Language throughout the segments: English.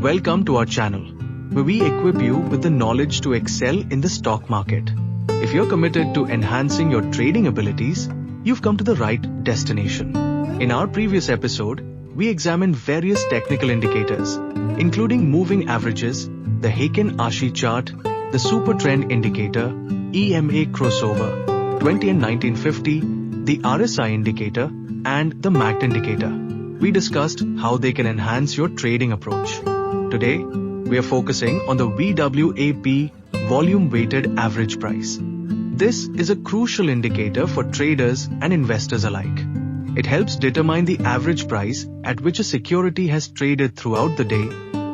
Welcome to our channel, where we equip you with the knowledge to excel in the stock market. If you're committed to enhancing your trading abilities, you've come to the right destination. In our previous episode, we examined various technical indicators, including moving averages, the Heikin Ashi chart, the supertrend indicator, EMA crossover, 20 and 1950, the RSI indicator, and the MACD indicator. We discussed how they can enhance your trading approach. Today, we are focusing on the VWAP, volume weighted average price. This is a crucial indicator for traders and investors alike. It helps determine the average price at which a security has traded throughout the day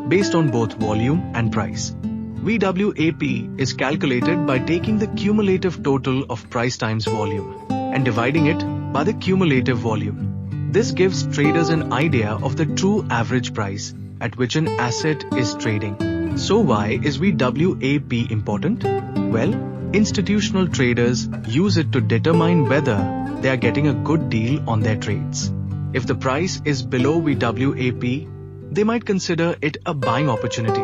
based on both volume and price. VWAP is calculated by taking the cumulative total of price times volume and dividing it by the cumulative volume. This gives traders an idea of the true average price at which an asset is trading. So why is VWAP important? Well, institutional traders use it to determine whether they are getting a good deal on their trades. If the price is below VWAP, they might consider it a buying opportunity.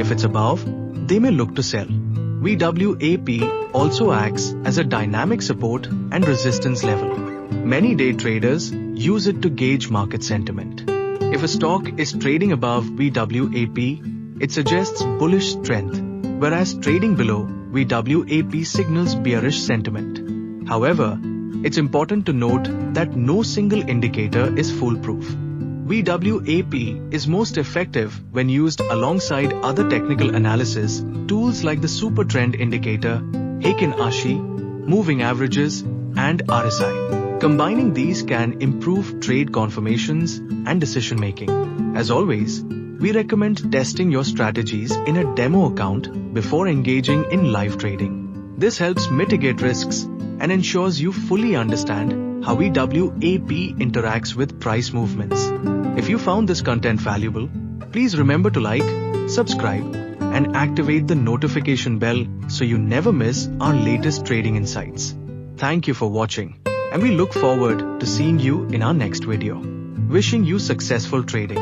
If it's above, they may look to sell. VWAP also acts as a dynamic support and resistance level. Many day traders use it to gauge market sentiment. If a stock is trading above VWAP, it suggests bullish strength, whereas trading below VWAP signals bearish sentiment. However, it's important to note that no single indicator is foolproof. VWAP is most effective when used alongside other technical analysis tools like the supertrend indicator, Heikin Ashi, moving averages, and RSI. Combining these can improve trade confirmations and decision making. As always, we recommend testing your strategies in a demo account before engaging in live trading. This helps mitigate risks and ensures you fully understand how VWAP interacts with price movements. If you found this content valuable, please remember to like, subscribe, and activate the notification bell so you never miss our latest trading insights. Thank you for watching, and we look forward to seeing you in our next video. Wishing you successful trading.